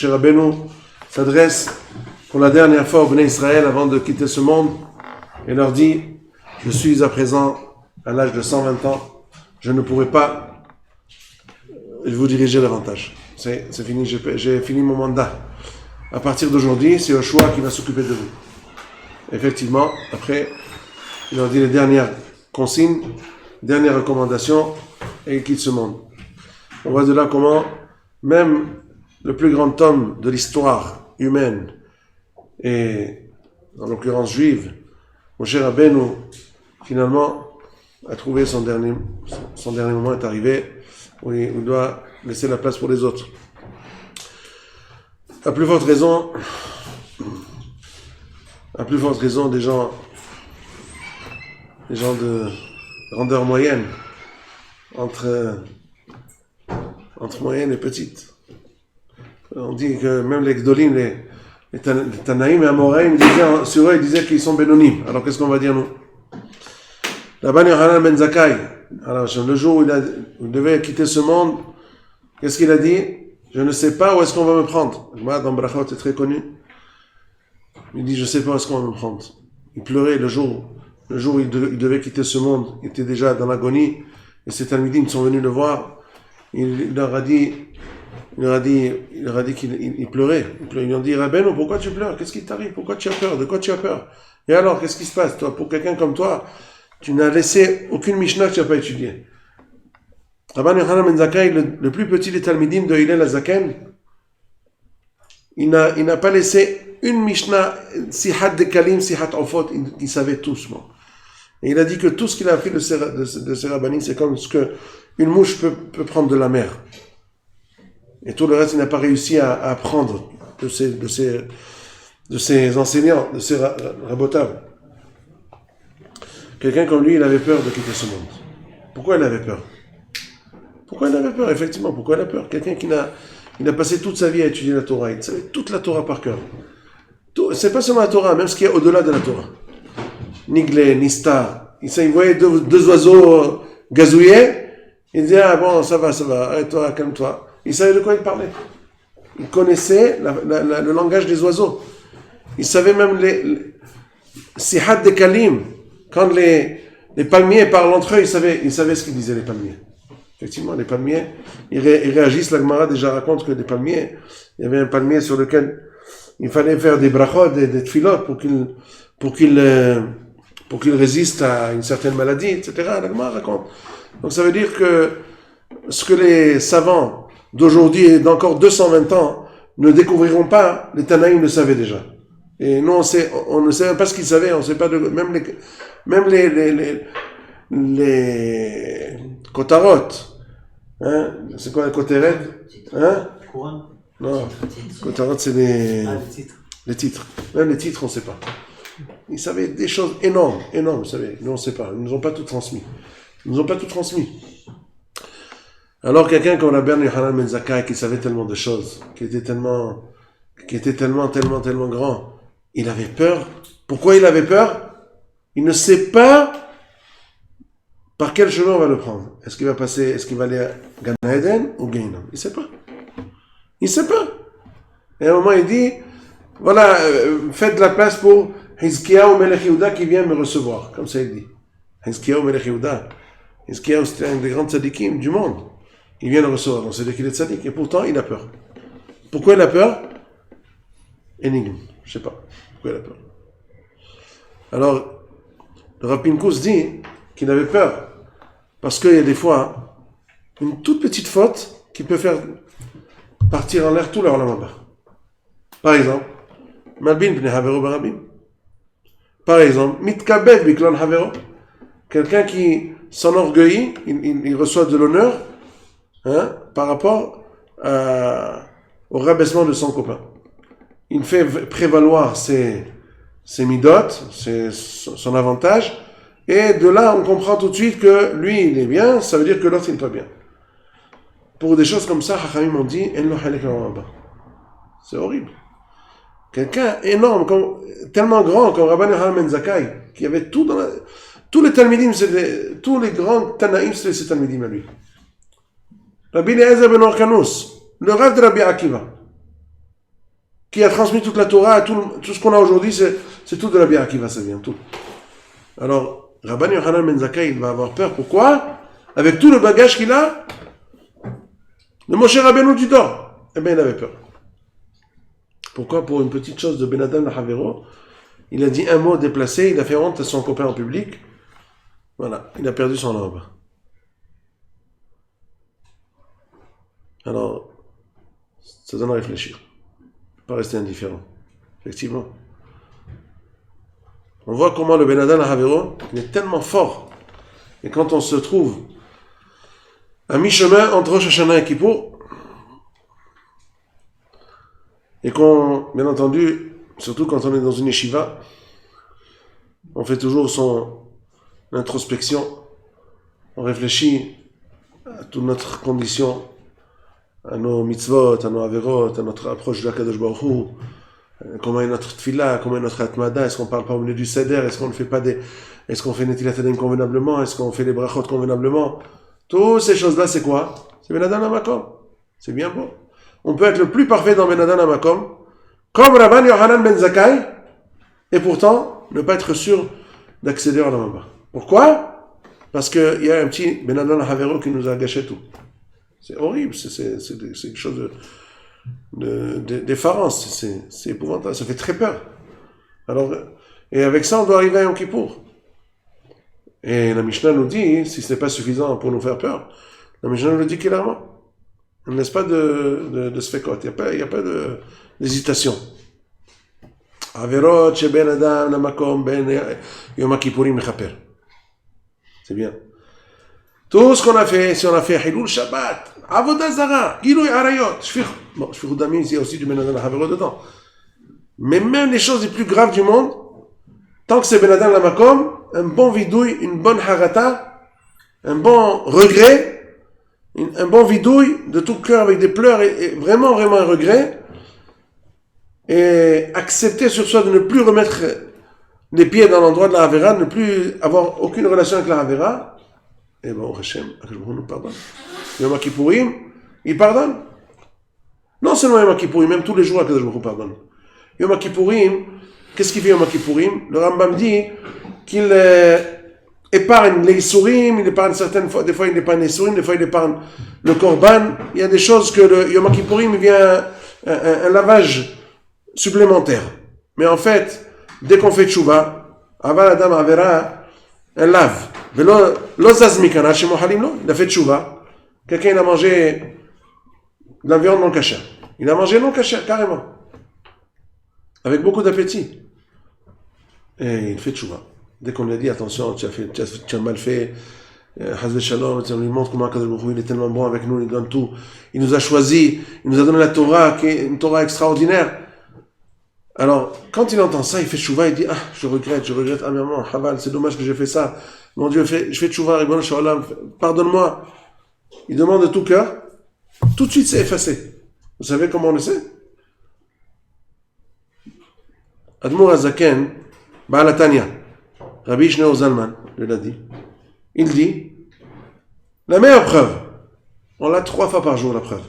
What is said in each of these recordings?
Moshe Rabbeinu s'adresse pour la dernière fois au Bnei Israël avant de quitter ce monde et leur dit: je suis à présent à l'âge de 120 ans, je ne pourrai pas vous diriger davantage. C'est fini, j'ai fini mon mandat. À partir d'aujourd'hui, c'est Yoshua qui va s'occuper de vous. Effectivement, après, il leur dit les dernières consignes, dernières recommandations, et il quitte ce monde. On voit de là comment même le plus grand homme de l'histoire humaine, et en l'occurrence juive, Moshe Rabbeinu, finalement, a trouvé son dernier moment est arrivé, où il doit laisser la place pour les autres. À plus forte raison, des gens de grandeur moyenne, entre moyenne et petite. On dit que même les Gdolim, les Tanaïm et Amoraïm, sur eux, ils disaient qu'ils sont Bénonim. Alors qu'est-ce qu'on va dire nous? Rabban Yochanan ben Zakkai, alors le jour où il devait quitter ce monde, qu'est-ce qu'il a dit? Je ne sais pas où est-ce qu'on va me prendre. Moi, dans Brachot, c'est très connu. Il dit, je ne sais pas où est-ce qu'on va me prendre. Il pleurait le jour où il devait quitter ce monde. Il était déjà dans l'agonie. Et ces Talmidim sont venus le voir. Il leur a dit qu'il pleurait. Ils lui ont dit: Rabbeinu, pourquoi tu pleures? Qu'est-ce qui t'arrive? Pourquoi tu as peur? De quoi tu as peur? Et alors, qu'est-ce qui se passe? Toi, pour quelqu'un comme toi, tu n'as laissé aucune Mishnah que tu n'as pas étudiée. Rabban Yochanan ben Zakkai, le plus petit des Talmidim de Hillel HaZaken, il n'a pas laissé une Mishnah, Sihat de Kalim, Sihat Ofot, il savait tous. Bon. Et il a dit que tout ce qu'il a appris de ces rabbinim, c'est comme ce qu'une mouche peut prendre de la mer. Et tout le reste, il n'a pas réussi à apprendre de ces enseignants, de ces rabotables. Quelqu'un comme lui, il avait peur de quitter ce monde. Pourquoi il avait peur? Effectivement, pourquoi il a peur? Quelqu'un il a passé toute sa vie à étudier la Torah, il savait toute la Torah par cœur. C'est pas seulement la Torah, même ce qui est au-delà de la Torah. Niglé, Nista, il voyait deux oiseaux gazouiller, il disait: ah bon, ça va, arrête-toi, calme-toi. Il savait de quoi il parlait. Il connaissait le langage des oiseaux. Il savait même les Sihat de Kalim. Quand les palmiers parlent entre eux, il savait ce qu'ils disaient, les palmiers. Effectivement, les palmiers, ils réagissent. La Gemara déjà raconte que les palmiers, il y avait un palmier sur lequel il fallait faire des brachot, des tfilot pour qu'il résiste à une certaine maladie, etc. La Gemara raconte. Donc ça veut dire que ce que les savants d'aujourd'hui et d'encore 220 ans ne découvriront pas, les Tanaïm le savaient déjà. Et nous, on ne sait même pas ce qu'ils savaient, on ne sait pas même les kotarot. Hein? C'est quoi les koteret? Hein? Non, kotarot, c'est les titres. Même les titres, on ne sait pas. Ils savaient des choses énormes, vous savez. Nous, on ne sait pas. Ils ne nous ont pas tout transmis. Alors, quelqu'un comme Rabban Yochanan ben Zakkai, qui savait tellement de choses, qui était tellement grand, il avait peur. Pourquoi il avait peur? Il ne sait pas par quel chemin on va le prendre. Est-ce qu'il va aller à Gan Eden ou Gehinnom? Il ne sait pas. Et à un moment, il dit: voilà, faites de la place pour Hizkiyahu Melech Yehuda qui vient me recevoir. Comme ça, il dit. Hizkiyahu Melech Yehuda. Hizkiyahu, c'était un des grands tzadikim du monde. Il vient le recevoir. Donc, c'est-à-dire qu'il est tzadik. Et pourtant, il a peur. Pourquoi il a peur? Énigme. Je ne sais pas. Pourquoi il a peur? Alors, le Rav Pinkus dit qu'il avait peur. Parce qu'il y a des fois, une toute petite faute qui peut faire partir en l'air tout leur lamaba. Par exemple, Malbin b'nei havero barabim. Par exemple, Mitkabev b'klon havero. Quelqu'un qui s'enorgueillit, il reçoit de l'honneur, par rapport au rabaissement de son copain. Il fait prévaloir ses midotes, son avantage, et de là, on comprend tout de suite que lui, il est bien, ça veut dire que l'autre, il n'est pas bien. Pour des choses comme ça, Chachamim ont dit: En lo halek l'amaba. C'est horrible. Quelqu'un énorme, tellement grand comme Rabban Yochanan ben Zakkai, qui avait tout tous les Talmidim, tous les grands Tanaïm, c'était ces Talmidim à lui. Rabbi Eliezer ben Orkanous, le rêve de Rabbi Akiva. qui a transmis toute la Torah, tout ce qu'on a aujourd'hui, c'est tout de la bière qui va, ça vient, tout. Alors, Rabban Yochanan ben Zakkai, il va avoir peur. Pourquoi? Avec tout le bagage qu'il a, le Moshe Rabbeinu du dehors. Eh bien, il avait peur. Pourquoi? Pour une petite chose de Ben Adam Lahavero, il a dit un mot déplacé, il a fait honte à son copain en public. Voilà, il a perdu son robe. Alors, ça donne à réfléchir. Pas rester indifférent. Effectivement. On voit comment le Ben Adam Lahavero, il est tellement fort. Et quand on se trouve à mi-chemin entre Rosh Hashanah et Kippour, et qu'on, bien entendu, surtout quand on est dans une yeshiva, on fait toujours son introspection, on réfléchit à toute notre condition, à nos mitzvot, à nos averot, à notre approche de la Kadosh Baruch Hu, comment est notre tefillah, comment est notre atmada, est-ce qu'on parle pas au milieu du seder, est-ce qu'on ne fait pas est-ce qu'on fait netilat yadayim convenablement, est-ce qu'on fait les brachot convenablement, toutes ces choses-là, c'est quoi? C'est Ben Adam Hamakom. C'est bien beau. On peut être le plus parfait dans Ben Adam Hamakom, comme Rabban Yochanan ben Zakkai, et pourtant, ne pas être sûr d'accéder à la Mamba. Pourquoi? Parce qu'il y a un petit Ben Adam Havero qui nous a gâché tout. C'est horrible, c'est quelque chose d'effarant, c'est épouvantable, ça fait très peur. Alors, et avec ça, on doit arriver à Yom Kippour. Et la Mishnah nous dit, si ce n'est pas suffisant pour nous faire peur, la Mishnah nous dit clairement. On ne laisse pas de sfekot, il n'y a pas d'hésitation. Averot, ben Adam, Namakom, ben Yom Kippourim, Mechaper. C'est bien. Tout ce qu'on a fait, si on a fait Hilul Shabbat, Avodah Zara, Gilui Arayot, Shfichut Damim, il y a aussi du Ben Adam Haverot dedans. Mais même les choses les plus graves du monde, tant que c'est Ben Adam Namakom, un bon vidouille, une bonne harata, un bon regret, un bon vidouille de tout cœur avec des pleurs et vraiment un regret, et accepter sur soi de ne plus remettre les pieds dans l'endroit de la Havera, ne plus avoir aucune relation avec la Havera, et ben, au Hashem, nous pardonne. Yom Kippourim, il pardonne. Non seulement Yom Kippourim, même tous les jours, que je vous pardonne. Yom Kippourim, qu'est-ce qu'il fait Yom Kippourim? Le Rambam dit qu'il épargne les Issourim, il épargne certaines fois, des fois il épargne les Issourim, des fois il épargne le Korban. Il y a des choses que le Yom Kippourim, il vient un lavage supplémentaire. Mais en fait, dès qu'on fait tchouva, avant la dame Avera, elle lave. Il a fait tchouva. Quelqu'un il a mangé de la viande non cachère. Il a mangé non cachère, carrément. Avec beaucoup d'appétit. Et il fait tchouva. Dès qu'on lui a dit, attention, tu as mal fait, Hazve Shalom, on lui montre comment Kadosh Baruch Hu, il est tellement bon avec nous, il donne tout. Il nous a choisi, il nous a donné la Torah, qui est une Torah extraordinaire. Alors, quand il entend ça, il fait tchouva, il dit, ah, je regrette amèrement, Haval, c'est dommage que j'ai fait ça. Mon Dieu, je fais tchouva, Ribono Shalom, pardonne-moi. Il demande de tout cœur, tout de suite c'est effacé. Vous savez comment on le sait? Admour Azaken, Baal HaTanya, Rabbi Shneur Zalman, il l'a dit. Il dit, la meilleure preuve, on l'a 3 fois par jour la preuve.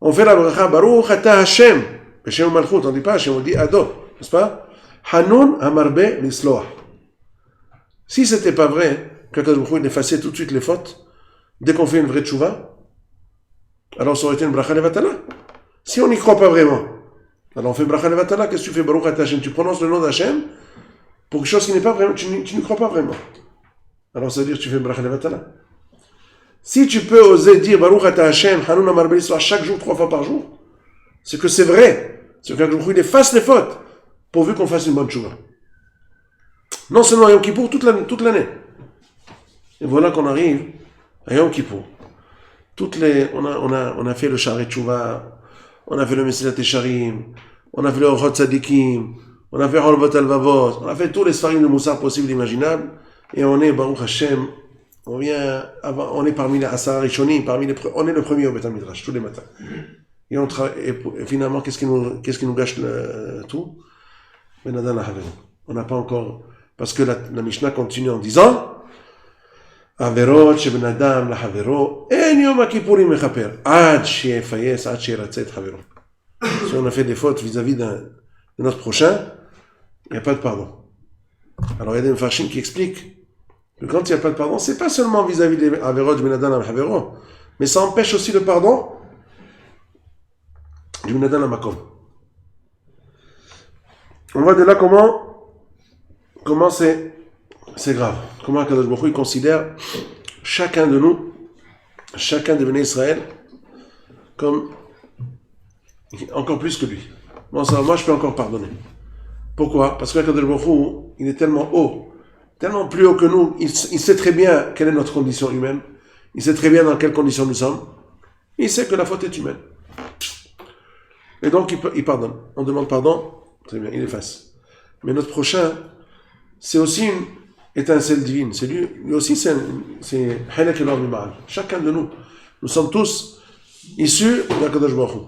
On fait la bracha, Baruch Ata Hashem, Hashem Malchut, on ne dit pas Hashem, on dit Ado, n'est-ce pas? Hanun Amarbe Lisloah. Si c'était pas vrai, que Kadosh Baruch Hu effaçait tout de suite les fautes, dès qu'on fait une vraie tchouva, alors ça aurait été une bracha levatala. Si on n'y croit pas vraiment, alors on fait bracha levatala, qu'est-ce que tu fais? Baruch Ata Hashem, tu prononces le nom d'Hashem pour quelque chose qui n'est pas vraiment, tu n'y crois pas vraiment. Alors ça veut dire que tu fais bracha levatala. Si tu peux oser dire Baruch Ata Hashem, Hanun Amar Belisloah chaque jour, 3 fois par jour, c'est que c'est vrai. C'est que Kadosh Baruch Hu efface les fautes, pourvu qu'on fasse une bonne tchouva. Non seulement à Yom Kippour, toute l'année. Et voilà qu'on arrive à Yom Kippour. On a fait le Sha'arei Teshuvah, on a fait le Mesilat Yesharim, on a fait le Orchot Tzadikim, on a fait Holvot Alvavot, on a fait tous les sfarim de Moussar possibles et imaginables, et on est, Baruch Hashem, on est parmi les Asara Rishonim, on est le premier au Beth HaMidrash, tous les matins. Et finalement, qu'est-ce qui nous gâche tout? Ben Adam Lahavero. On n'a pas encore, parce que la Mishnah continue en disant, Averot sheben Adam Lahavero, en Yom Kippourim mechaper, ad sheyefayes, ad sheyratze et Havero. si on a fait des fautes vis-à-vis de notre prochain, il n'y a pas de pardon. Alors il y a des mfarshim qui expliquent que quand il n'y a pas de pardon, c'est pas seulement vis-à-vis des averot du Benadan al Havero, mais ça empêche aussi le pardon du Benadan al Makom. On voit de là comment c'est grave. Comment Akadosh Baruch Hu considère chacun de nous, chacun des Béné Israël, comme encore plus que lui. Bon, ça, moi je peux encore pardonner. Pourquoi? Parce que Akadosh Baruch Hu, il est tellement haut, tellement plus haut que nous, il sait très bien quelle est notre condition humaine, il sait très bien dans quelles conditions nous sommes, il sait que la faute est humaine. Et donc il pardonne. On demande pardon, très bien, il efface. Mais notre prochain, c'est aussi une étincelle divine. C'est lui aussi, c'est Halak el Ma'al. Chacun de nous, nous sommes tous issus de l'Akadosh Baruch Hu.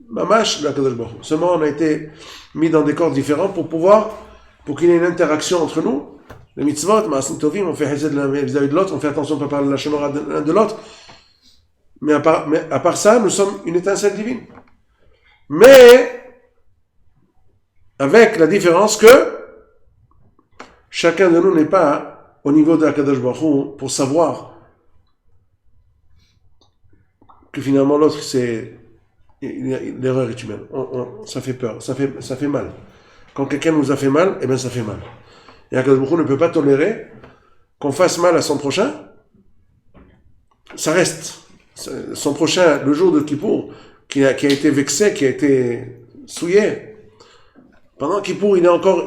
Mamash de l'Akadosh Baruch Hu. Seulement, on a été mis dans des corps différents pour qu'il y ait une interaction entre nous. Les mitzvot, Ma'asim Tovim, on fait Hesed vis-à-vis de l'autre, on fait attention de ne pas parler de la Shemora de l'un de l'autre. Mais à part ça, nous sommes une étincelle divine. Mais, avec la différence que chacun de nous n'est pas au niveau de l'Akadosh Baruch Hu pour savoir que finalement l'autre, l'erreur est humaine. Ça fait peur, ça fait mal. Quand quelqu'un nous a fait mal, eh bien ça fait mal. Et Akadosh Baruch Hu ne peut pas tolérer qu'on fasse mal à son prochain. Ça reste. Son prochain, le jour de Kippour, qui a été vexé, qui a été souillé, pendant Kippour, il a encore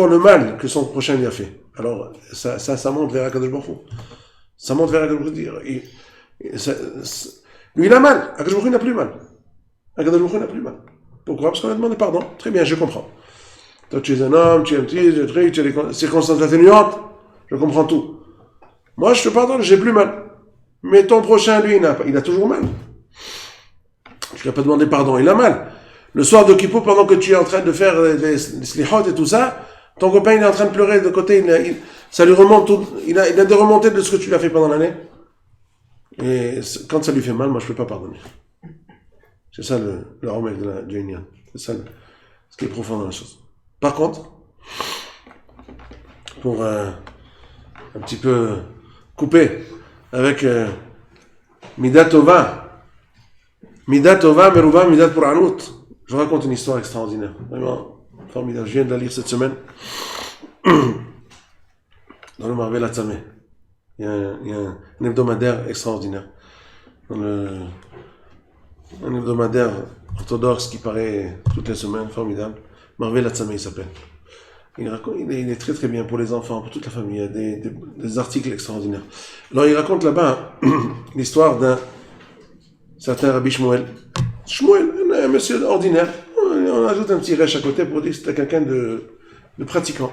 le mal que son prochain lui a fait. Alors, ça monte vers Akadosh Baruch Hu. Ça monte vers Akadosh Baruch Hu. Lui, il a mal. Akadosh Baruch Hu n'a plus mal. Akadosh Baruch Hu n'a plus mal. Pourquoi? Parce qu'on a demandé pardon. Très bien, je comprends. Toi, tu es un homme, tu es un petit, tu as des circonstances atténuantes. Je comprends tout. Moi, je te pardonne, j'ai plus mal. Mais ton prochain, lui, il a toujours mal. Tu lui as pas demandé pardon, il a mal. Le soir de Kippour, pendant que tu es en train de faire les slihot et tout ça, ton copain, il est en train de pleurer de côté, ça lui remonte il a des remontées de ce que tu lui as fait pendant l'année. Et quand ça lui fait mal, moi, je peux pas pardonner. C'est ça le remède du Inyan. C'est ça ce qui est profond dans la chose. Par contre, pour un petit peu couper avec Midat Tova, Meruva, Midat Pur'anut, je vous raconte une histoire extraordinaire, vraiment formidable. Je viens de la lire cette semaine dans le Marvel Atzameh. Il y a un hebdomadaire extraordinaire. Un hebdomadaire orthodoxe qui paraît toutes les semaines, formidable. Marvel Atzameh, il s'appelle. Il est très très bien pour les enfants, pour toute la famille. Il y a des articles extraordinaires. Alors il raconte là-bas l'histoire d'un certain Rabbi Shmuel. Shmuel, un monsieur ordinaire. On ajoute un petit rêche à côté pour dire que c'était quelqu'un de pratiquant.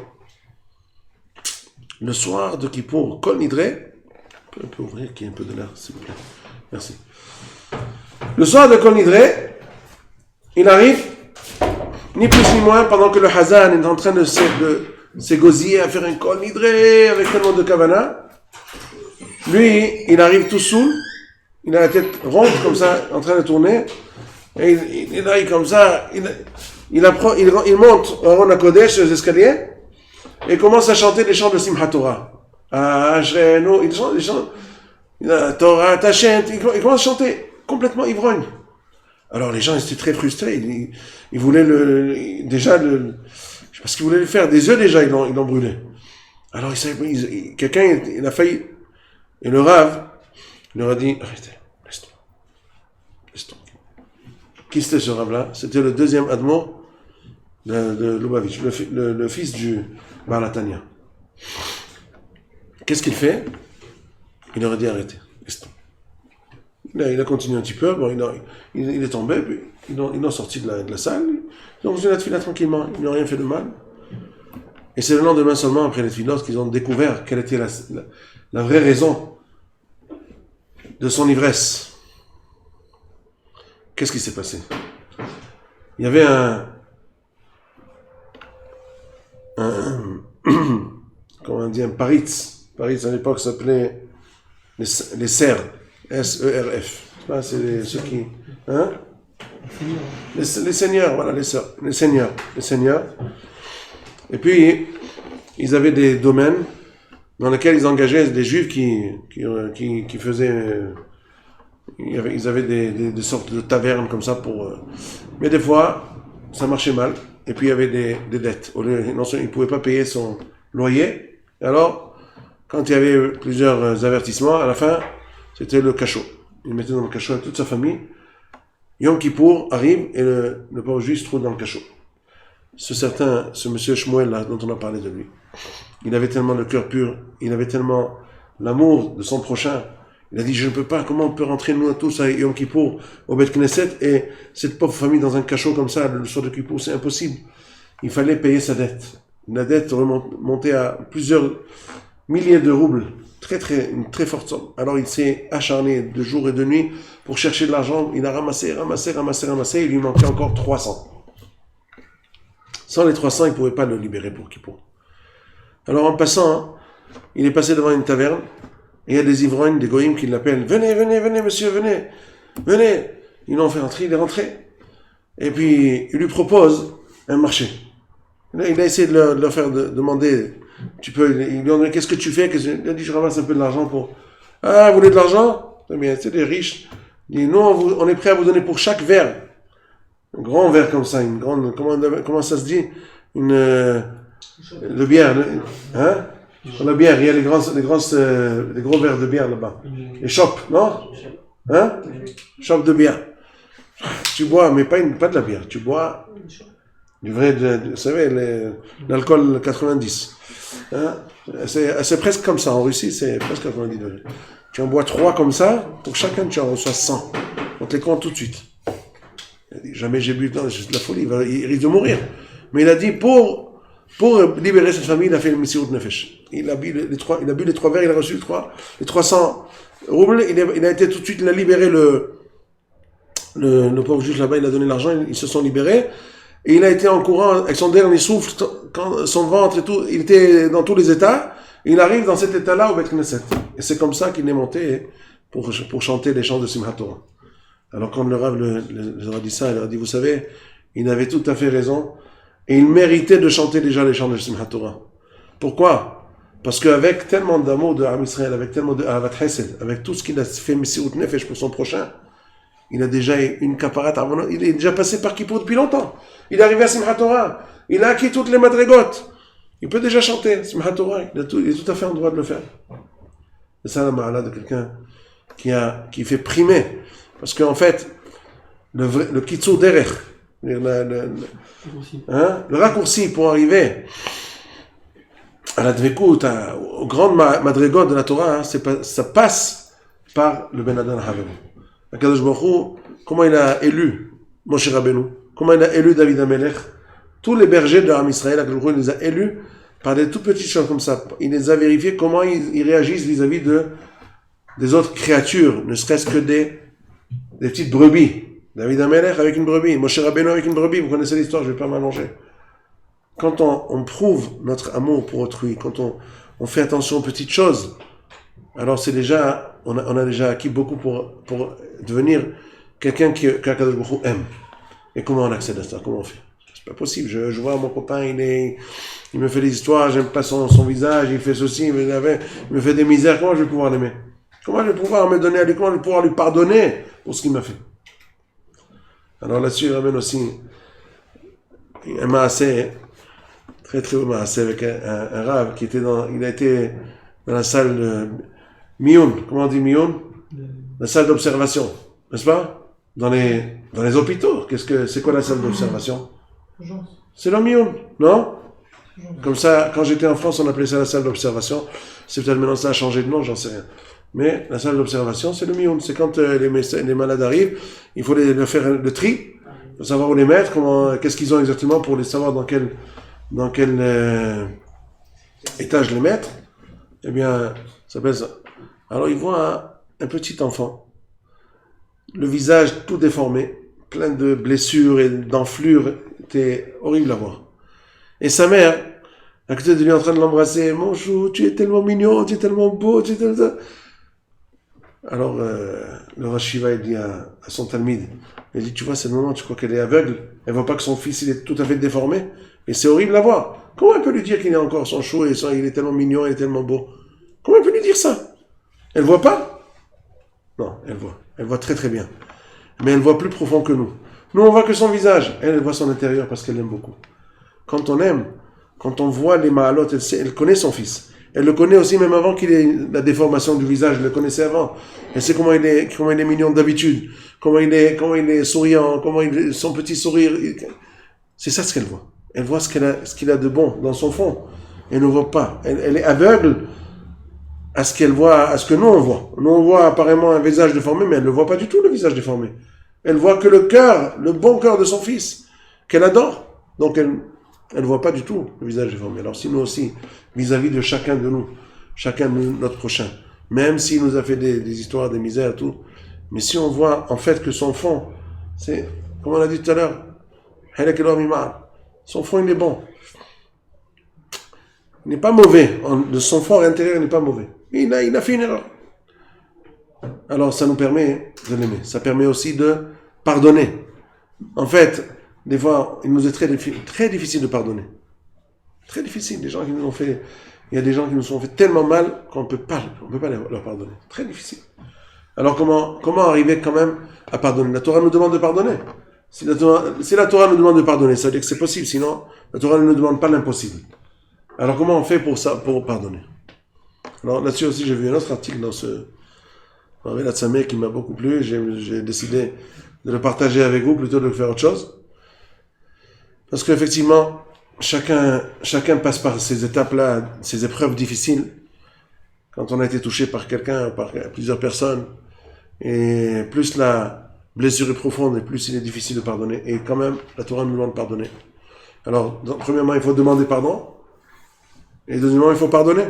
Le soir de Kippour, Kol Nidre, on peut ouvrir qu'il y ait un peu de l'air, s'il vous plaît. Merci. Le soir de Kol Nidre, il arrive, ni plus ni moins, pendant que le Hazan est en train de s'égosiller à faire un Kol Nidre avec tellement de kavana. Lui, il arrive tout saoul, il a la tête ronde comme ça, en train de tourner, et il arrive comme ça, il monte au Aron HaKodesh, les escaliers, et commence à chanter les chants de Simchat Torah. Ashrenu, il chante les chants, Torah, Tachet, il commence à chanter, complètement ivrogne. Alors les gens étaient très frustrés, ils voulaient je sais pas ce qu'ils voulaient le faire, des œufs déjà, ils l'ont brûlé. Alors quelqu'un, il a failli, et le Rav, il leur a dit, arrêtez, laisse-toi. Qui c'était ce Rav-là? C'était le deuxième Admor de Lubavitch, le fils du Baal Tanya. Qu'est-ce qu'il fait? Il leur a dit arrêtez, laisse-toi. Il a continué un petit peu, bon, il est tombé, puis ils l'ont sorti de la salle, ils ont continué la tefila tranquillement, ils n'ont rien fait de mal. Et c'est le lendemain seulement, après les tefilot, qu'ils ont découvert quelle était la vraie raison de son ivresse. Qu'est-ce qui s'est passé? Il y avait comment on dit, un paritz. Paritz à l'époque s'appelait les serfs. S-E-R-F. C'est ceux qui... Hein? Les seigneurs, voilà, les seigneurs. Et puis, ils avaient des domaines dans lesquels ils engageaient des juifs qui faisaient... Ils avaient des sortes de tavernes comme ça pour... Mais des fois, ça marchait mal. Et puis, il y avait des dettes. Il ne pouvait pas payer son loyer. Et alors, quand il y avait plusieurs avertissements, à la fin, c'était le cachot. Il mettait dans le cachot toute sa famille. Yom Kippour arrive et le pauvre juif se trouve dans le cachot. Ce monsieur Shmuel là, dont on a parlé de lui, il avait tellement le cœur pur, il avait tellement l'amour de son prochain. Il a dit, je ne peux pas, comment on peut rentrer nous tous à Yom Kippour au Beth Knesset et cette pauvre famille dans un cachot comme ça le soir de Kippour, c'est impossible. Il fallait payer sa dette. La dette remontait à plusieurs milliers de roubles, une très forte somme. Alors il s'est acharné de jour et de nuit pour chercher de l'argent. Il a ramassé, il lui manquait encore 300. Sans les 300, il ne pouvait pas le libérer pour Kippour. Alors en passant, il est passé devant une taverne, et il y a des ivrognes, des goïms qui l'appellent. Venez, monsieur, venez. Ils l'ont fait entrer, il est rentré. Et puis, il lui propose un marché. Il a essayé de leur faire demander, il lui a demandé, qu'est-ce que tu fais? Il a dit, je ramasse un peu de l'argent pour... Ah, vous voulez de l'argent? Eh bien, c'est des riches. Il dit, nous, on est prêt à vous donner pour chaque verre. Un grand verre comme ça, une grande, comment ça se dit? De bière, hein? La bière, il y a les gros verres de bière là-bas. Les chopes, non? Hein? Chope de bière. Tu bois, mais pas de la bière. Tu bois du vrai, vous savez, l'alcool 90. Hein? C'est presque comme ça. En Russie, c'est presque 90 degrés. Tu en bois 3 comme ça, pour chacun, tu en reçois 100. On te les compte tout de suite. Il a dit, jamais j'ai bu, non, c'est de la folie, il risque de mourir. Mais il a dit, pour libérer cette famille, il a fait le Messirut Nefesh. Il a bu les 3 verres, il a reçu les 300 roubles, il a été tout de suite, il a libéré le pauvre juif là-bas, il a donné l'argent, ils se sont libérés, et il a été en courant avec son dernier souffle, quand son ventre et tout, il était dans tous les états, et il arrive dans cet état-là au Beth Knesset. Et c'est comme ça qu'il est monté pour chanter les chants de Simchat Torah. Alors quand le Rav leur a dit ça, il leur a dit, vous savez, il avait tout à fait raison, et il méritait de chanter déjà les chants de Simchat Torah. Pourquoi? Parce qu'avec tellement d'amour de Am Israël, avec tellement de Ahavat Chesed, avec tout ce qu'il a fait Messirut Nefesh pour son prochain, il a déjà une caparat, il est déjà passé par Kippour depuis longtemps. Il est arrivé à Simchat Torah, il a acquis toutes les madrigotes. Il peut déjà chanter Simchat Torah, il est tout à fait en droit de le faire. C'est ça la ma'ala de quelqu'un qui fait primer. Parce qu'en fait, le Kitzur Derech, le raccourci pour arriver à la Dvekut, aux grandes madrigotes de la Torah, ça passe par le Ben Adam Haveru. Akadosh Baruch Hu, comment il a élu Moshe Rabbeinu, comment il a élu David HaMelech, tous les bergers de Am Israël, Akadosh Baruch Hu les a élus par des tout petites choses comme ça. Il les a vérifiés comment ils réagissent vis-à-vis des autres créatures, ne serait-ce que des petites brebis. David HaMelech avec une brebis, Moshe Rabbeinu avec une brebis, vous connaissez l'histoire, je ne vais pas m'allonger. Quand on prouve notre amour pour autrui, quand on fait attention aux petites choses, alors c'est déjà, on a déjà acquis beaucoup pour devenir quelqu'un qu'Akadosh Baruch Hu aime. Et comment on accède à ça? Comment on fait? C'est pas possible. Je vois mon copain, il me fait des histoires, j'aime pas son visage, il fait ceci, il me fait des misères. Comment je vais pouvoir l'aimer? Comment je vais pouvoir me donner à lui? Comment je vais pouvoir lui pardonner pour ce qu'il m'a fait? Alors là-dessus, il ramène aussi un maassé, très très beau maassé, avec un rave qui il a été dans la salle de Mioun. Comment on dit Mioun? La salle d'observation, n'est-ce pas? Dans les hôpitaux. C'est quoi la salle d'observation? C'est le Mioun, non? Comme ça, quand j'étais en France, on appelait ça la salle d'observation. C'est peut-être maintenant ça a changé de nom, j'en sais rien. Mais la salle d'observation, c'est le mioun. C'est quand les malades arrivent, il faut leur faire le tri, pour savoir où les mettre, qu'est-ce qu'ils ont exactement pour les savoir dans quel étage les mettre. Eh bien, ça s'appelle ça. Alors, ils voient un petit enfant, le visage tout déformé, plein de blessures et d'enflures, c'était horrible à voir. Et sa mère, à côté de lui, en train de l'embrasser, mon chou, tu es tellement mignon, tu es tellement beau, tu es tellement... Alors, le Rav Shiva, il dit à son talmid, Elle dit, tu vois, c'est le moment, tu crois qu'elle est aveugle, elle voit pas que son fils, il est tout à fait déformé, et c'est horrible à voir. Comment elle peut lui dire qu'il est encore son chou, et il est tellement mignon, il est tellement beau? Comment elle peut lui dire ça? Elle voit pas? Non, elle voit. Elle voit très très bien. Mais elle voit plus profond que nous. Nous, on voit que son visage. Elle voit son intérieur parce qu'elle l'aime beaucoup. Quand on aime, quand on voit les Ma'alot, elle connaît son fils. Elle le connaît aussi même avant qu'il ait la déformation du visage. Elle le connaissait avant. Elle sait comment il est mignon d'habitude. Comment il est souriant. Son petit sourire. C'est ça ce qu'elle voit. Elle voit ce qu'il a de bon dans son fond. Elle ne voit pas. Elle est aveugle à ce qu'elle voit, à ce que nous on voit. Nous on voit apparemment un visage déformé, mais elle ne voit pas du tout le visage déformé. Elle voit que le cœur, le bon cœur de son fils, qu'elle adore. Donc elle ne voit pas du tout le visage déformé. Alors si nous aussi, vis-à-vis de chacun de nous, chacun de notre prochain, même s'il nous a fait des histoires, des misères, tout, mais si on voit en fait que son fond, c'est, comme on a dit tout à l'heure, son fond il est bon. Il n'est pas mauvais. De son fort intérieur, il n'est pas mauvais. Il a fait une erreur. Alors, ça nous permet de l'aimer. Ça permet aussi de pardonner. En fait, des fois, il nous est très difficile de pardonner. Très difficile. Des gens qui nous ont fait, il y a des gens qui nous ont fait tellement mal qu'on ne peut pas leur pardonner. Très difficile. Alors, comment arriver quand même à pardonner? La Torah nous demande de pardonner. Si la Torah nous demande de pardonner, ça veut dire que c'est possible. Sinon, la Torah ne nous demande pas l'impossible. Alors comment on fait pour pardonner? Alors là-dessus aussi, j'ai vu un autre article dans la Tzameh qui m'a beaucoup plu. J'ai décidé de le partager avec vous plutôt que de faire autre chose. Parce qu'effectivement, chacun passe par ces étapes-là, ces épreuves difficiles. Quand on a été touché par quelqu'un, par plusieurs personnes, et plus la blessure est profonde, et plus il est difficile de pardonner. Et quand même, la Torah nous demande de pardonner. Alors, premièrement, il faut demander pardon. Et deuxièmement, il faut pardonner.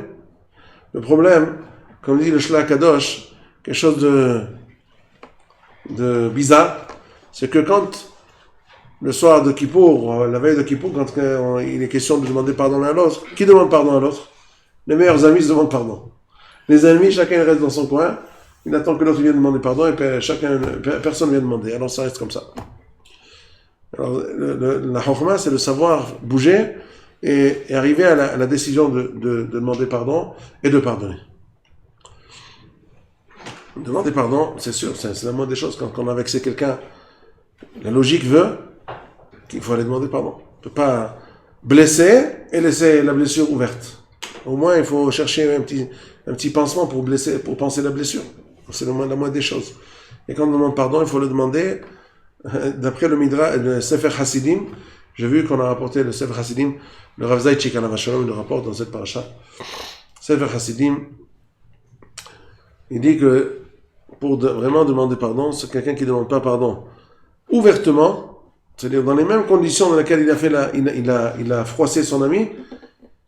Le problème, comme dit le Shlach Kadosh, quelque chose de bizarre, c'est que quand, le soir de Kippour, la veille de Kippour, quand il est question de demander pardon l'un à l'autre, qui demande pardon à l'autre? Les meilleurs amis se demandent pardon. Les ennemis, chacun reste dans son coin, il attend que l'autre vienne demander pardon, et personne ne vient demander. Alors ça reste comme ça. Alors, la chokhma, c'est de savoir bouger, et arriver à la décision de demander pardon et de pardonner. Demander pardon, c'est sûr, c'est la moindre des choses. Quand on a vexé quelqu'un, la logique veut qu'il faut aller demander pardon. On ne peut pas blesser et laisser la blessure ouverte. Au moins, il faut chercher un petit pansement pour panser la blessure. C'est la moindre des choses. Et quand on demande pardon, il faut le demander d'après le Midrash, le Sefer Hasidim. J'ai vu qu'on a rapporté le Sefer Hasidim, le Rav Zaitchik Alav Shalom, il le rapporte dans cette paracha. Sefer Hasidim, il dit que pour vraiment demander pardon, c'est quelqu'un qui ne demande pas pardon ouvertement, c'est-à-dire dans les mêmes conditions dans lesquelles il a froissé son ami.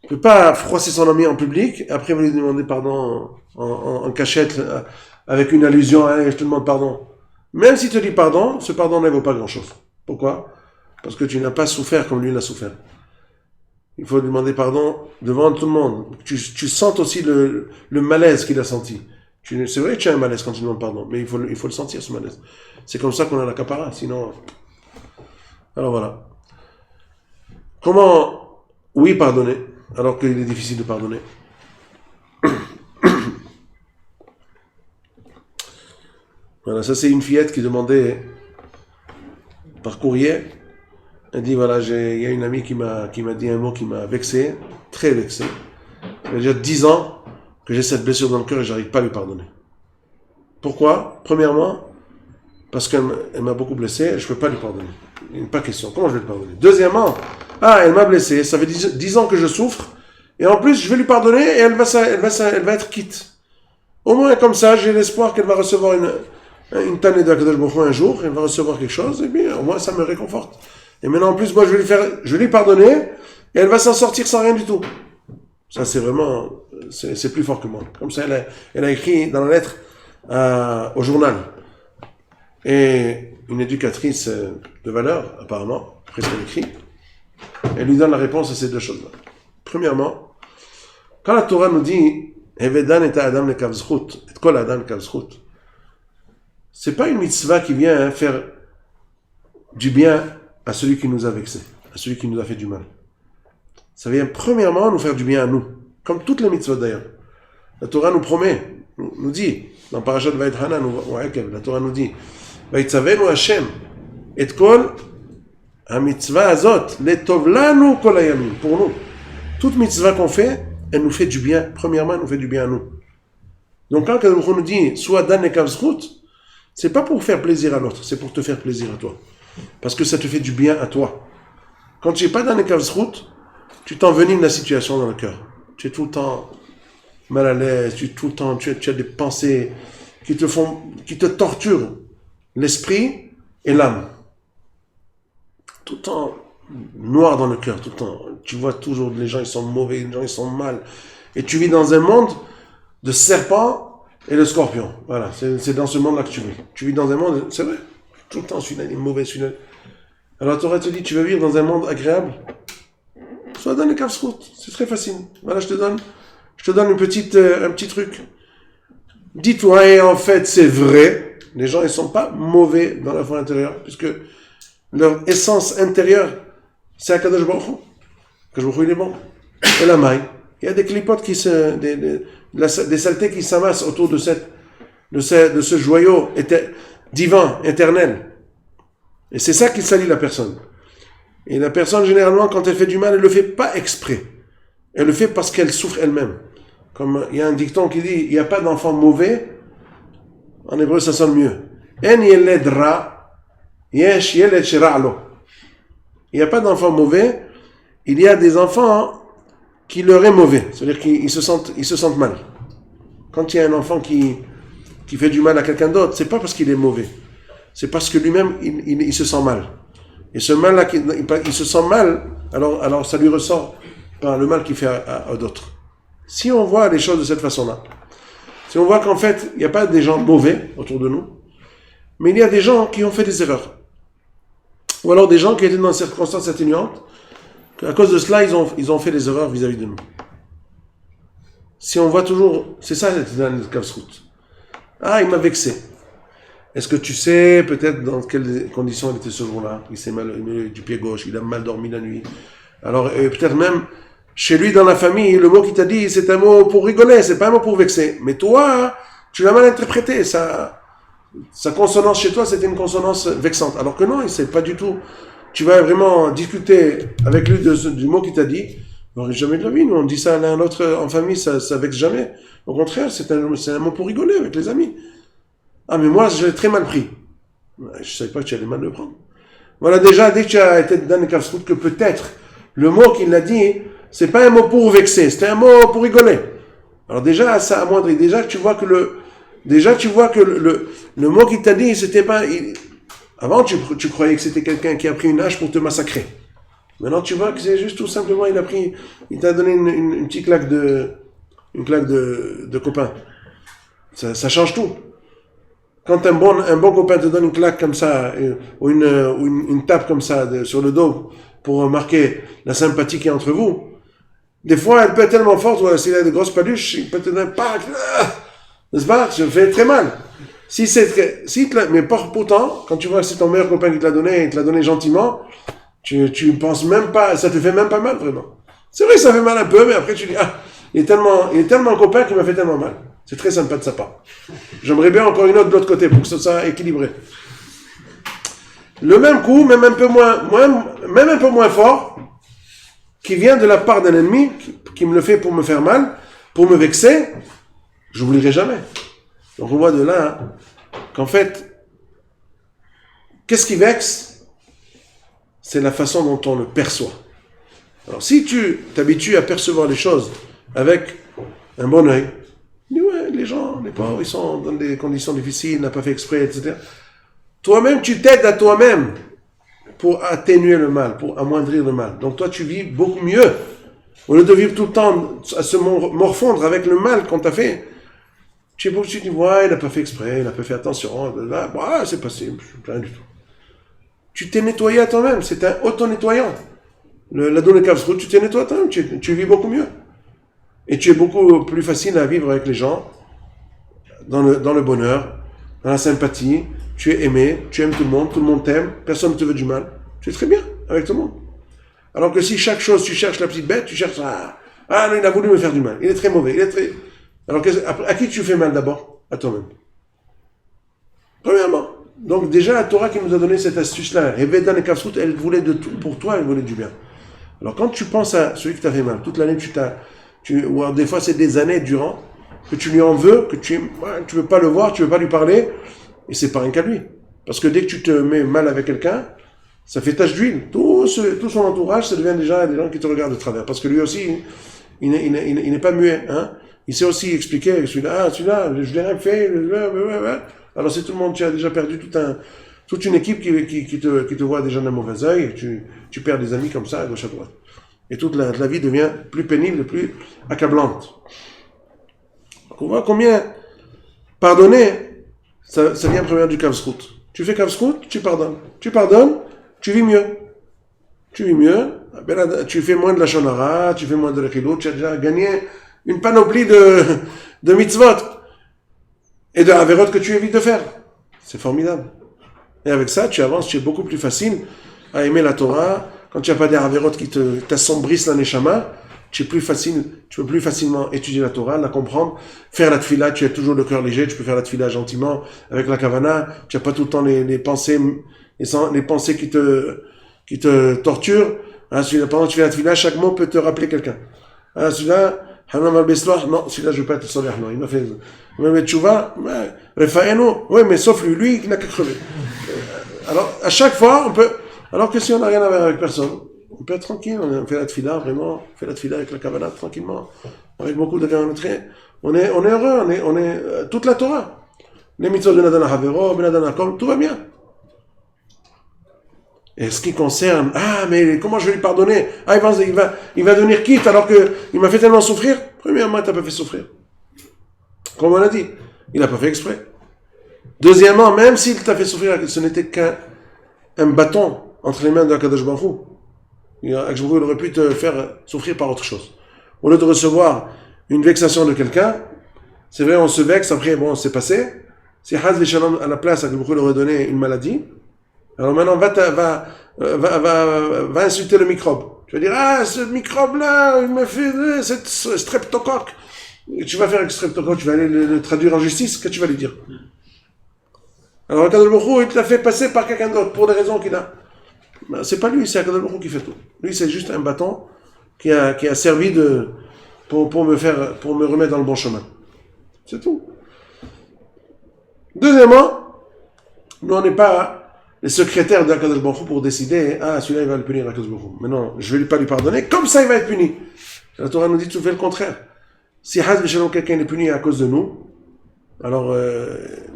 Il ne peut pas froisser son ami en public, et après lui demander pardon en cachette, avec une allusion, hey, je te demande pardon. Même s'il te dit pardon, ce pardon ne vaut pas grand-chose. Pourquoi? Parce que tu n'as pas souffert comme lui l'a souffert. Il faut lui demander pardon devant tout le monde. Tu sens aussi le malaise qu'il a senti. C'est vrai que tu as un malaise quand tu demandes pardon, mais il faut le sentir, ce malaise. C'est comme ça qu'on a la capara, sinon... Alors voilà. Comment, oui, pardonner, alors qu'il est difficile de pardonner? Voilà, ça c'est une fillette qui demandait par courrier. Elle dit voilà, il y a une amie qui m'a dit un mot qui m'a vexé, très vexé. Il y a déjà 10 ans que j'ai cette blessure dans le cœur et j'arrive pas à lui pardonner. Pourquoi? Premièrement, parce qu'elle m'a beaucoup blessé, je peux pas lui pardonner. Il n'est pas question. Comment je vais lui pardonner? Deuxièmement, elle m'a blessé, ça fait 10 ans que je souffre, et en plus je vais lui pardonner et elle va être quitte. Au moins comme ça, j'ai l'espoir qu'elle va recevoir une tannée d'Akadosh Baruch Hu un jour, elle va recevoir quelque chose, et bien au moins ça me réconforte. Et maintenant en plus, moi je vais lui pardonner, et elle va s'en sortir sans rien du tout. Ça c'est vraiment, c'est plus fort que moi. Comme ça, elle a écrit dans la lettre au journal. Et une éducatrice de valeur, apparemment, après ce qu'elle écrit, elle lui donne la réponse à ces deux choses-là. Premièrement, quand la Torah nous dit Evedan et Adam le kavzchut, et kol Adam le kavzchut, c'est pas une mitzvah qui vient faire du bien à celui qui nous a vexés, à celui qui nous a fait du mal. Ça vient premièrement nous faire du bien à nous, comme toutes les mitzvot d'ailleurs. La Torah nous promet, nous dit, dans Parashat Va'etchanan, la Torah nous dit, Vayitzavenu Hashem, et kol ha-mitzvah azot, letov lanu kol hayamim, pour nous. Toute mitzvah qu'on fait, elle nous fait du bien. Premièrement, elle nous fait du bien à nous. Donc quand on nous dit, sois dan et kavzchut, c'est pas pour faire plaisir à l'autre, c'est pour te faire plaisir à toi. Parce que ça te fait du bien à toi. Quand tu n'es pas dan et kavzchut, tu t'envenimes la situation dans le cœur. Tu es tout le temps mal à l'aise, tu as des pensées qui te torturent l'esprit et l'âme. Tout le temps noir dans le cœur, tout le temps. Tu vois toujours les gens ils sont mauvais, les gens ils sont mal. Et tu vis dans un monde de serpents et de scorpions. Voilà, c'est dans ce monde-là que tu vis. Tu vis dans un monde, c'est vrai, tout le temps celui-là il est mauvais, celui-là. Alors Torah te dit, tu veux vivre dans un monde agréable? Sois dans les kavzchut, c'est très facile. Voilà, je te donne un petit truc. Dis-toi, et en fait, c'est vrai, les gens, ils sont pas mauvais dans la foi intérieure, puisque leur essence intérieure, c'est Akadosh Baruch Hu. Akadosh Baruch Hu, il est bon. Et la maille. Il y a des clipotes des saletés qui s'amassent autour de ce joyau divin, éternel. Et c'est ça qui salit la personne. Et la personne, généralement, quand elle fait du mal, elle le fait pas exprès. Elle le fait parce qu'elle souffre elle-même. Comme il y a un dicton qui dit, il n'y a pas d'enfant mauvais. En hébreu, ça sonne mieux. En yeled ra, yesh yeled shira'lo. Il n'y a pas d'enfant mauvais. Il y a des enfants qui leur est mauvais. C'est-à-dire qu'ils se sentent mal. Quand il y a un enfant qui fait du mal à quelqu'un d'autre, c'est pas parce qu'il est mauvais. C'est parce que lui-même, il se sent mal. Et ce mal-là, il se sent mal, alors ça lui ressort par le mal qu'il fait à d'autres. Si on voit les choses de cette façon-là, si on voit qu'en fait, il n'y a pas des gens mauvais autour de nous, mais il y a des gens qui ont fait des erreurs. Ou alors des gens qui étaient dans des circonstances atténuantes, à cause de cela, ils ont fait des erreurs vis-à-vis de nous. Si on voit toujours, c'est ça le kavzchut. Ah, il m'a vexé. Est-ce que tu sais peut-être dans quelles conditions il était ce jour-là? Il s'est mal du pied gauche, il a mal dormi la nuit. Alors peut-être même chez lui dans la famille, le mot qu'il t'a dit, c'est un mot pour rigoler, c'est pas un mot pour vexer. Mais toi, tu l'as mal interprété. Sa consonance chez toi, c'était une consonance vexante. Alors que non, il sait pas du tout. Tu vas vraiment discuter avec lui du mot qu'il t'a dit. On jamais de la vie, nous on dit ça à l'un à l'autre en famille, ça vexe jamais. Au contraire, c'est un mot pour rigoler avec les amis. Ah, mais moi, je l'ai très mal pris. Je ne savais pas que tu allais mal le prendre. Voilà, déjà, dès que tu as été dans le kavzchut, que peut-être le mot qu'il a dit, c'est pas un mot pour vexer, c'était un mot pour rigoler. Alors déjà, ça amoindrit. Déjà, tu vois que le mot qu'il t'a dit, c'était pas... Avant, tu croyais que c'était quelqu'un qui a pris une hache pour te massacrer. Maintenant, tu vois que c'est juste tout simplement, il t'a donné une petite claque de copain. Ça change tout. Quand un bon copain te donne une claque comme ça, ou une tape comme ça sur le dos, pour marquer la sympathie qui est entre vous, des fois, elle peut être tellement forte, ou s'il a de grosses paluches, il peut te donner un pack, n'est-ce pas? Ça fait très mal. Mais pourtant, quand tu vois que c'est ton meilleur copain qui te l'a donné, et il te l'a donné gentiment, tu penses même pas, ça te fait même pas mal, vraiment. C'est vrai que ça fait mal un peu, mais après tu dis, il est tellement copain qu'il m'a fait tellement mal. C'est très sympa de sa part. J'aimerais bien encore une autre de l'autre côté pour que ça soit équilibré. Le même coup, même un peu moins fort, qui vient de la part d'un ennemi, qui me le fait pour me faire mal, pour me vexer, je n'oublierai jamais. Donc on voit de là qu'en fait, qu'est-ce qui vexe? C'est la façon dont on le perçoit. Alors si tu t'habitues à percevoir les choses avec un bon œil, dis ouais, les gens, les pauvres, ils sont dans des conditions difficiles, ils n'ont pas fait exprès, etc. Toi-même, tu t'aides à toi-même pour atténuer le mal, pour amoindrir le mal. Donc toi, tu vis beaucoup mieux. Au lieu de vivre tout le temps à se morfondre avec le mal qu'on t'a fait, tu dis, ouais, il n'a pas fait exprès, il n'a pas fait attention, c'est passé, rien du tout. Tu t'es nettoyé à toi-même, c'est un auto-nettoyant. La donne kavzchut, tu t'es nettoyé à toi-même, tu vis beaucoup mieux. Et tu es beaucoup plus facile à vivre avec les gens, dans le bonheur, dans la sympathie, tu es aimé, tu aimes tout le monde t'aime, personne ne te veut du mal. Tu es très bien avec tout le monde. Alors que si chaque chose, tu cherches la petite bête, tu cherches non, il a voulu me faire du mal, il est très mauvais, Alors à qui tu fais mal d'abord? À toi-même. Premièrement. Donc déjà, la Torah qui nous a donné cette astuce-là, Evedan et Kafsut, elle voulait de tout pour toi, elle voulait du bien. Alors quand tu penses à celui qui t'a fait mal, toute l'année ou alors des fois c'est des années durant, que tu lui en veux, que tu veux pas le voir, tu veux pas lui parler, et c'est pas rien qu'à lui. Parce que dès que tu te mets mal avec quelqu'un, ça fait tache d'huile. Tout son entourage, ça devient déjà des gens qui te regardent de travers. Parce que lui aussi, il n'est pas muet. Hein. Il sait aussi expliquer, celui-là, je l'ai rien fait, alors c'est tout le monde, tu as déjà perdu toute une équipe qui te voit déjà d'un mauvais œil, tu perds des amis comme ça, à gauche à droite. Et toute la vie devient plus pénible, plus accablante. Donc on voit combien pardonner, ça vient première du Kavsrout. Tu fais Kavsrout, tu pardonnes. Tu pardonnes, tu vis mieux. Tu fais moins de la shonara, tu fais moins de l'echilot, tu as déjà gagné une panoplie de mitzvot et de averot que tu évites de faire. C'est formidable. Et avec ça, tu avances, tu es beaucoup plus facile à aimer la Torah. Quand tu n'as pas des averot qui t'assombrissent la neshama, tu peux plus facilement étudier la Torah, la comprendre, faire la tfila, tu as toujours le cœur léger, tu peux faire la tfila gentiment, avec la kavana, tu n'as pas tout le temps les pensées qui te torturent. Pendant que tu fais la tfila, chaque mot peut te rappeler quelqu'un. Celui-là, Hanam al-Besloir, non, celui-là, je ne veux pas être solaire, non, il m'a fait tchouva, Refaeno, oui, mais sauf lui, il n'a qu'à crever. Alors, à chaque fois, alors que si on n'a rien à voir avec personne, on peut être tranquille, on fait la tfila, vraiment, on fait la tfila avec la kavanah, tranquillement, avec beaucoup de ganométrie. On est heureux, on est toute la Torah. Les mitzvot de Nadana Havero, Benadana Kom, tout va bien. Et ce qui concerne, mais comment je vais lui pardonner? Il va devenir quitte alors qu'il m'a fait tellement souffrir. Premièrement, il t'a pas fait souffrir. Comme on a dit, il n'a pas fait exprès. Deuxièmement, même s'il t'a fait souffrir, ce n'était qu'un bâton entre les mains de Kadosh Baruch Hu. Akadosh Baruch Hu aurait pu te faire souffrir par autre chose. Au lieu de recevoir une vexation de quelqu'un, c'est vrai, on se vexe, après, bon, c'est passé. Si Haz Veshalom à la place, Akadosh Baruch Hu leur aurait donné une maladie, alors maintenant, va insulter le microbe. Tu vas dire, ce microbe-là, il m'a fait cette streptocoque. Et tu vas faire avec streptocoque, tu vas aller le traduire en justice, qu'est-ce que tu vas lui dire? Alors, Akadosh Baruch Hu, il te l'a fait passer par quelqu'un d'autre, pour des raisons qu'il a. Ben, c'est pas lui, c'est Akadosh Baruch Hu qui fait tout. Lui, c'est juste un bâton qui a servi pour me remettre dans le bon chemin. C'est tout. Deuxièmement, nous, on n'est pas les secrétaires d'Akadosh Baruch Hu pour décider, celui-là, il va le punir, Akadosh Baruch Hu. Mais non, je vais pas lui pardonner, comme ça, il va être puni. La Torah nous dit tout fait le contraire. Si Haz Veshalom, quelqu'un est puni à cause de nous, alors,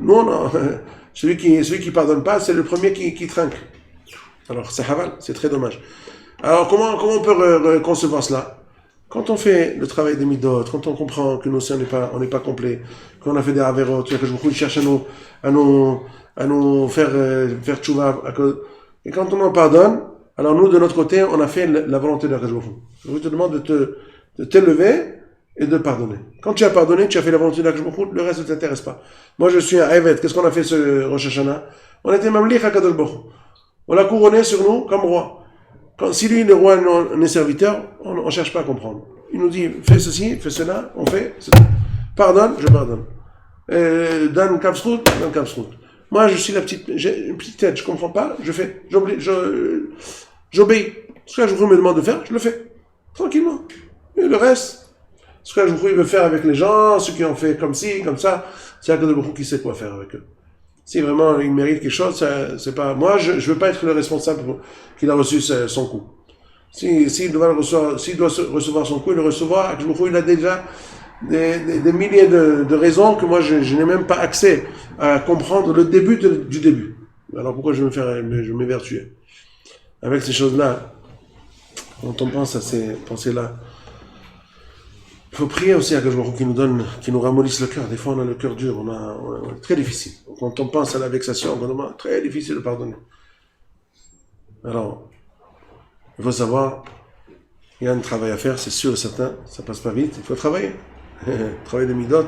nous, non. Celui qui pardonne pas, c'est le premier qui trinque. Alors, c'est Haval, c'est très dommage. Alors, comment on peut concevoir cela? Quand on fait le travail des midot, quand on comprend que nous aussi on n'est pas complet, qu'on a fait des averot, que je vous cherche à nous faire tchouva, et quand on en pardonne, alors nous, de notre côté, on a fait la volonté de Akadosh Baruch Hu. Je te demande de t'élever et de pardonner. Quand tu as pardonné, tu as fait la volonté d'Akadosh Baruch Hu, le reste ne t'intéresse pas. Moi, je suis un Evet. Qu'est-ce qu'on a fait ce Rosh Hashanah? On était mamlich à Kadosh Baruch Hu. On l'a couronné sur nous comme roi. Si lui, le roi, on est serviteur, on ne cherche pas à comprendre. Il nous dit, fais ceci, fais cela, on fait, c'est tout. Pardonne, je pardonne. Dan Kapsrout. Moi, j'ai une petite tête, je ne comprends pas, je fais, j'obéis. Ce que je vous me demande de faire, je le fais. Tranquillement. Et le reste, ce que je vous veut faire avec les gens, ceux qui ont fait comme ci, comme ça, c'est Akadosh Baruch Hu qui sait quoi faire avec eux. Si vraiment il mérite quelque chose, c'est pas moi. Je veux pas être le responsable qu'il a reçu son coup. S'il doit recevoir son coup, il le recevra. Il a déjà des milliers de raisons que moi je n'ai même pas accès à comprendre le début du début. Alors pourquoi je vais m'évertuer avec ces choses-là? Quand on pense à ces pensées-là, il faut prier aussi à Akadosh Baruch Hu qui nous ramollisse le cœur. Des fois, on a le cœur dur, on est très difficile. Quand on pense à la vexation, c'est très difficile de pardonner. Alors, il faut savoir, il y a un travail à faire, c'est sûr et certain, ça passe pas vite, il faut travailler. Travailler des midot.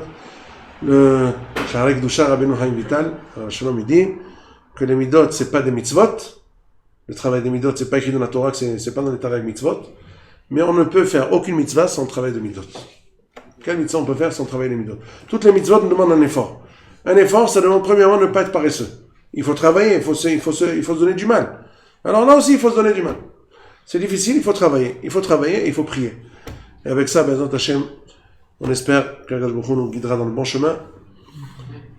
le Sha'arei Kedusha Rabbeinu Chaim Vital, Shalom, il dit que les midot, c'est pas des mitzvot. Le travail des midot, c'est pas écrit dans la Torah, c'est pas dans les Tarek mitzvot. Mais on ne peut faire aucune mitzvah sans travail de midot. Quelle mitzvah on peut faire sans travailler les midot? Toutes les mitzvot nous demandent un effort. Un effort, ça demande premièrement de ne pas être paresseux. Il faut travailler, il faut se donner du mal. Alors là aussi, il faut se donner du mal. C'est difficile, il faut travailler et il faut prier. Et avec ça, Bezat Hashem, on espère qu'Akadosh Baruch Hu nous guidera dans le bon chemin.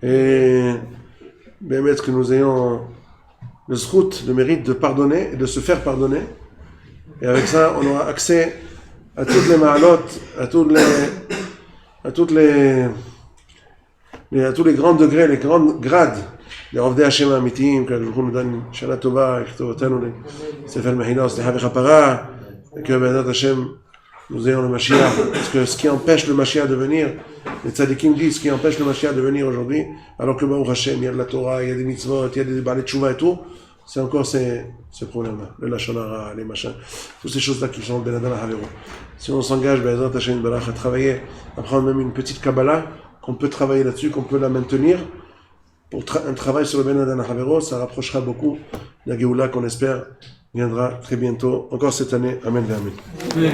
Et bien mettre que nous ayons le zchut, le mérite de pardonner et de se faire pardonner. Et avec ça, on aura accès à toutes les ma'alot, à tous les grands degrés, les grands grades. Les Ovdei Hashem Amitim, qu'Akadosh Baruch Hu nous donne Shana Tova, et que Sefer Mechila, Slicha Vechapara, et que Bezat Hashem nous ayons le Mashiach. Parce que ce qui empêche le Mashiach de venir, les tzadikim disent, ce qui empêche le Mashiach de venir aujourd'hui, alors que Baruch Hashem, il y a de la Torah, il y a des mitzvot, il y a des balais de tchouva et tout, c'est encore ce problème-là. Le Lashon Hara, les machins, toutes ces choses-là qui sont Ben Adam Havero. Si on s'engage, Bezat Hashem Barach, à travailler, à prendre même une petite Kabbalah, qu'on peut travailler là-dessus, qu'on peut la maintenir, pour un travail sur le Ben Adam Havero, ça rapprochera beaucoup de la Géoula qu'on espère viendra très bientôt, encore cette année. Amen. Amen.